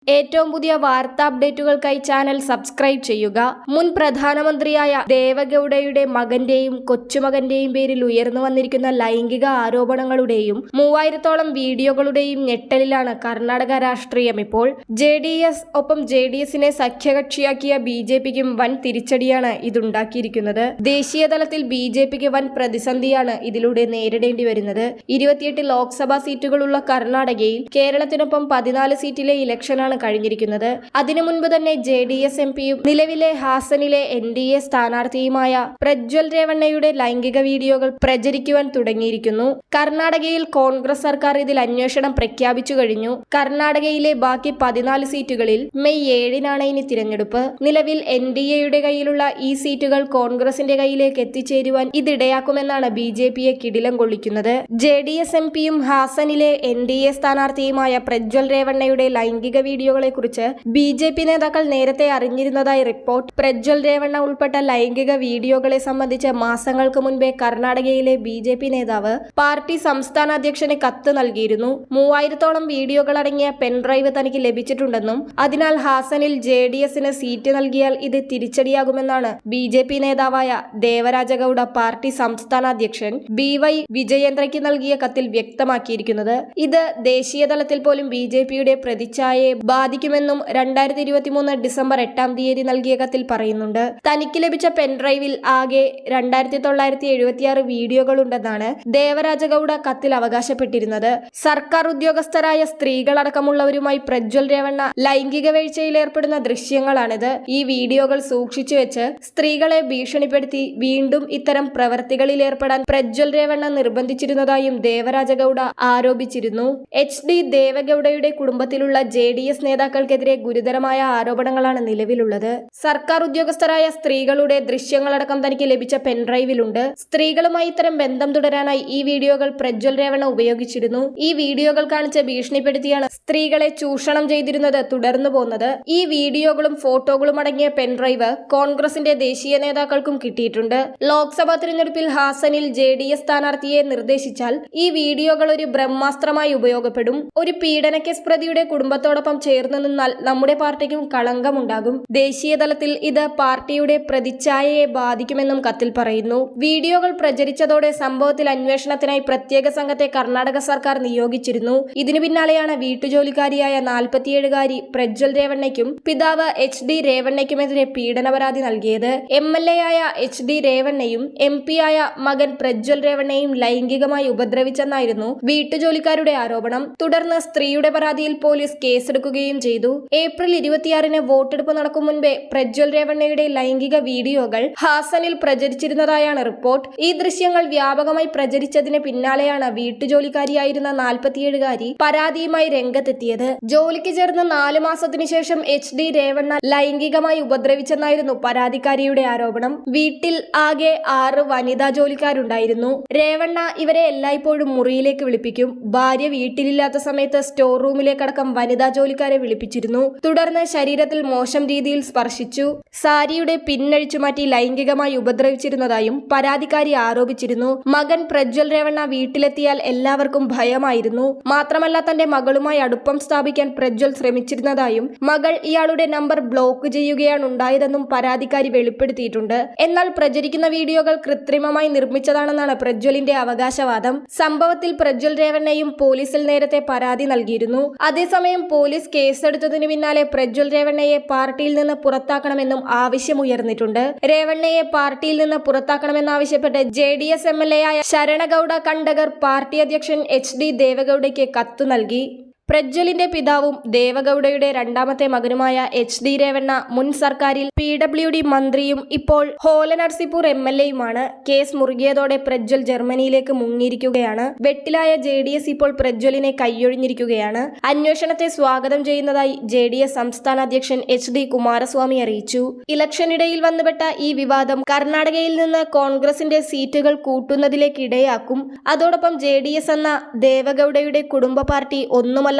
ഏറ്റവും പുതിയ വാർത്താ അപ്ഡേറ്റുകൾക്കായി ചാനൽ സബ്സ്ക്രൈബ് ചെയ്യുക. മുൻ പ്രധാനമന്ത്രിയായ ദേവഗൌഡയുടെ മകന്റെയും കൊച്ചുമകന്റെയും പേരിൽ ഉയർന്നു വന്നിരിക്കുന്ന ലൈംഗിക ആരോപണങ്ങളുടെയും 3000-ഓളം വീഡിയോകളുടെയും ഞെട്ടലിലാണ് കർണാടക രാഷ്ട്രീയം ഇപ്പോൾ. ജെഡിഎസിനെ സഖ്യകക്ഷിയാക്കിയ ബിജെപിക്കും വൻ തിരിച്ചടിയാണ് ഇതുണ്ടാക്കിയിരിക്കുന്നത്. ദേശീയ തലത്തിൽ ബിജെപിക്ക് വൻ പ്രതിസന്ധിയാണ് ഇതിലൂടെ നേരിടേണ്ടി വരുന്നത്. 28 ലോക്സഭാ സീറ്റുകളുള്ള കർണാടകയിൽ കേരളത്തിനൊപ്പം 14 സീറ്റിലെ ഇലക്ഷനാണ് കഴിഞ്ഞിരിക്കുന്നത്. അതിനു മുൻപ് തന്നെ JDS എംപിയും നിലവിലെ ഹാസനിലെ NDA സ്ഥാനാർത്ഥിയുമായ പ്രജ്വൽ രേവണ്ണയുടെ ലൈംഗിക വീഡിയോകൾ പ്രചരിക്കുവാൻ തുടങ്ങിയിരിക്കുന്നു. കർണാടകയിൽ കോൺഗ്രസ് സർക്കാർ ഇതിൽ അന്വേഷണം പ്രഖ്യാപിച്ചു കഴിഞ്ഞു. കർണാടകയിലെ ബാക്കി 14 സീറ്റുകളിൽ മെയ് 7-നാണ് ഇനി തിരഞ്ഞെടുപ്പ്. നിലവിൽ NDAയുടെ കയ്യിലുള്ള ഈ സീറ്റുകൾ കോൺഗ്രസിന്റെ കയ്യിലേക്ക് എത്തിച്ചേരുവാൻ ഇതിടയാക്കുമെന്നാണ് BJPയെ കിടിലം കൊള്ളിക്കുന്നത്. JDS എംപിയും ഹാസനിലെ NDA സ്ഥാനാർത്ഥിയുമായ പ്രജ്വൽ രേവണ്ണയുടെ ലൈംഗിക വീഡിയോകളെക്കുറിച്ച് BJP നേതാക്കൾ നേരത്തെ അറിഞ്ഞിരുന്നതായി റിപ്പോർട്ട്. പ്രജ്വൽ രേവണ്ണ ഉൾപ്പെട്ട ലൈംഗിക വീഡിയോകളെ സംബന്ധിച്ച് മാസങ്ങൾക്ക് മുൻപേ കർണാടകയിലെ BJP നേതാവ് പാർട്ടി സംസ്ഥാന അധ്യക്ഷന് കത്ത് നൽകിയിരുന്നു. 3000-ഓളം വീഡിയോകൾ അടങ്ങിയ പെൻഡ്രൈവ് തനിക്ക് ലഭിച്ചിട്ടുണ്ടെന്നും അതിനാൽ ഹാസനിൽ JDSന് സീറ്റ് നൽകിയാൽ ഇത് തിരിച്ചടിയാകുമെന്നാണ് BJP നേതാവായ ദേവരാജ ഗൌഡ പാർട്ടി സംസ്ഥാന അധ്യക്ഷൻ BY വിജയേന്ദ്രയ്ക്ക് നൽകിയ കത്തിൽ വ്യക്തമാക്കിയിരിക്കുന്നത്. ഇത് ദേശീയ തലത്തിൽ പോലും BJPയുടെ പ്രതിച്ഛായയെ ബാധിക്കുമെന്നും 2023 ഡിസംബർ 8-ാം തീയതി നൽകിയ കത്തിൽ പറയുന്നുണ്ട്. തനിക്ക് ലഭിച്ച പെൻഡ്രൈവിൽ ആകെ 2976 വീഡിയോകളുണ്ടെന്നാണ് ദേവരാജ ഗൌഡ കത്തിൽ അവകാശപ്പെട്ടിരുന്നത്. സർക്കാർ ഉദ്യോഗസ്ഥരായ സ്ത്രീകളടക്കമുള്ളവരുമായി പ്രജ്വൽ രേവണ്ണ ലൈംഗിക വീഴ്ചയിൽ ഏർപ്പെടുന്ന ദൃശ്യങ്ങളാണിത്. ഈ വീഡിയോകൾ സൂക്ഷിച്ചു വെച്ച് സ്ത്രീകളെ ഭീഷണിപ്പെടുത്തി വീണ്ടും ഇത്തരം പ്രവർത്തികളിൽ ഏർപ്പെടാൻ പ്രജ്വൽ രേവണ്ണ നിർബന്ധിച്ചിരുന്നതായും ദേവരാജ ഗൌഡ ആരോപിച്ചിരുന്നു. HD ദേവഗൌഡയുടെ കുടുംബത്തിലുള്ള JDS നേതാക്കൾക്കെതിരെ ഗുരുതരമായ ആരോപണങ്ങളാണ് നിലവിലുള്ളത്. സർക്കാർ ഉദ്യോഗസ്ഥരായ സ്ത്രീകളുടെ ദൃശ്യങ്ങളടക്കം തനിക്ക് ലഭിച്ച പെൻഡ്രൈവിലുണ്ട്. സ്ത്രീകളുമായി ഇത്തരം ബന്ധം തുടരാനായി ഈ വീഡിയോകൾ പ്രജ്വൽ രേവണ്ണ ഉപയോഗിച്ചിരുന്നു. ഈ വീഡിയോകൾ കാണിച്ച് ഭീഷണിപ്പെടുത്തിയാണ് സ്ത്രീകളെ ചൂഷണം ചെയ്തിരുന്നത് തുടർന്നു പോകുന്നത്. ഈ വീഡിയോകളും ഫോട്ടോകളും അടങ്ങിയ പെൻഡ്രൈവ് കോൺഗ്രസിന്റെ ദേശീയ നേതാക്കൾക്കും കിട്ടിയിട്ടുണ്ട്. ലോക്സഭാ തിരഞ്ഞെടുപ്പിൽ ഹാസനിൽ JDS സ്ഥാനാർത്ഥിയെ നിർദ്ദേശിച്ചാൽ ഈ വീഡിയോകൾ ഒരു ബ്രഹ്മാസ്ത്രമായി ഉപയോഗപ്പെടും. ഒരു പീഡന കേസ് പ്രതിയുടെ കുടുംബത്തോടൊപ്പം ചേർന്ന് നിന്നാൽ നമ്മുടെ പാർട്ടിക്കും കളങ്കമുണ്ടാകും. ദേശീയ തലത്തിൽ ഇത് പാർട്ടിയുടെ പ്രതിച്ഛായയെ ബാധിക്കുമെന്നും കത്തിൽ പറയുന്നു. വീഡിയോകൾ പ്രചരിച്ചതോടെ സംഭവത്തിൽ അന്വേഷണത്തിനായി പ്രത്യേക സംഘത്തെ കർണാടക സർക്കാർ നിയോഗിച്ചിരുന്നു. ഇതിനു പിന്നാലെയാണ് വീട്ടുജോലിക്കാരിയായ 47-കാരി പ്രജ്വൽ രേവണ്ണയ്ക്കും പിതാവ് HD രേവണ്ണയ്ക്കുമെതിരെ പീഡന പരാതി നൽകിയത്. MLA ആയ HD രേവണ്ണയും MP ആയ മകൻ പ്രജ്വൽ രേവണ്ണയും ലൈംഗികമായി ഉപദ്രവിച്ചെന്നായിരുന്നു വീട്ടുജോലിക്കാരുടെ ആരോപണം. തുടർന്ന് സ്ത്രീയുടെ പരാതിയിൽ പോലീസ് കേസെടുക്കുകയും ചെയ്തു. ഏപ്രിൽ 26-ന് വോട്ടെടുപ്പ് നടക്കും മുൻപേ പ്രജ്വൽ രേവണ്ണയുടെ ലൈംഗിക വീഡിയോകൾ ഹാസനിൽ പ്രചരിച്ചിരുന്നതായാണ് റിപ്പോർട്ട്. ഈ ദൃശ്യങ്ങൾ വ്യാപകമായി പ്രചരിച്ചതിന് പിന്നാലെയാണ് വീട്ടുജോലിക്കാരിയായിരുന്ന 47-കാരി പരാതിയുമായി രംഗത്തെത്തിയത്. ജോലിക്ക് ചേർന്ന് 4 മാസത്തിനു ശേഷം HD രേവണ്ണ ലൈംഗികമായി ഉപദ്രവിച്ചെന്നായിരുന്നു പരാതിക്കാരിയുടെ ആരോപണം. വീട്ടിൽ ആകെ 6 വനിതാ ജോലിക്കാരുണ്ടായിരുന്നു. രേവണ്ണ ഇവരെ എല്ലായ്പ്പോഴും മുറിയിലേക്ക് വിളിപ്പിക്കും. ഭാര്യ വീട്ടിലില്ലാത്ത സമയത്ത് സ്റ്റോർ റൂമിലേക്കടക്കം വനിതാ ജോലിക്കാരെ വിളിപ്പിച്ചിരുന്നു. തുടർന്ന് ശരീരത്തിൽ മോശം രീതിയിൽ സ്പർശിച്ചു. സാരിയുടെ പിന്നഴിച്ചു മാറ്റി ലൈംഗികമായി ഉപദ്രവിച്ചിരുന്നതായും പരാതിക്കാരി ആരോപിച്ചിരുന്നു. മകൻ പ്രജ്വൽ രേവണ്ണ വീട്ടിലെത്തിയാൽ എല്ലാവർക്കും ഭയമായിരുന്നു. മാത്രമല്ല തന്റെ മകളുമായി അടുപ്പം സ്ഥാപിക്കാൻ പ്രജ്വൽ ശ്രമിച്ചിരുന്നതായും മകൾ ഇയാളുടെ നമ്പർ ബ്ലോക്ക് ചെയ്യുകയാണ് ഉണ്ടായതെന്നും പരാതിക്കാരി വെളിപ്പെടുത്തിയിട്ടുണ്ട്. എന്നാൽ പ്രചരിക്കുന്ന വീഡിയോകൾ കൃത്രിമമായി നിർമ്മിച്ചതാണെന്നാണ് പ്രജ്വലിന്റെ അവകാശവാദം. സംഭവത്തിൽ പ്രജ്വൽ രേവണ്ണയും പോലീസിൽ നേരത്തെ പരാതി നൽകിയിരുന്നു. അതേസമയം പോലീസ് കേസെടുത്തതിനു പിന്നാലെ പ്രജ്വൽ രേവണ്ണയെ പാർട്ടിയിൽ നിന്ന് പുറത്താക്കണമെന്നും ആവശ്യമുയർന്നിട്ടുണ്ട്. രേവണ്ണയെ പാർട്ടിയിൽ നിന്ന് പുറത്താക്കണമെന്നാവശ്യപ്പെട്ട് JDS MLA ആയ ശരണ ഗൌഡ കണ്ടകർ പാർട്ടി അധ്യക്ഷൻ HD ദേവഗൌഡയ്ക്ക് കത്തു നൽകി. പ്രജ്വലിന്റെ പിതാവും ദേവഗൌഡയുടെ രണ്ടാമത്തെ മകനുമായ HD രേവണ്ണ മുൻ സർക്കാരിൽ PWD മന്ത്രിയും ഇപ്പോൾ ഹോലനർസിപൂർ MLAയുമാണ്. കേസ് മുറുകിയതോടെ പ്രജ്വൽ ജർമ്മനിയിലേക്ക് മുങ്ങിയിരിക്കുകയാണ്. വെട്ടിലായ JDS ഇപ്പോൾ പ്രജ്വലിനെ കൈയൊഴിഞ്ഞിരിക്കുകയാണ്. അന്വേഷണത്തെ സ്വാഗതം ചെയ്യുന്നതായി JDS സംസ്ഥാന അധ്യക്ഷൻ HD കുമാരസ്വാമി അറിയിച്ചു. ഇലക്ഷനിടയിൽ വന്നുപെട്ട ഈ വിവാദം കർണാടകയിൽ നിന്ന് കോൺഗ്രസിന്റെ സീറ്റുകൾ കൂട്ടുന്നതിലേക്ക് ഇടയാക്കും. അതോടൊപ്പം JDS എന്ന ദേവഗൌഡയുടെ കുടുംബ പാർട്ടി ഒന്നുമല്ലാതാകാനും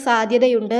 സാധ്യതയുണ്ട്.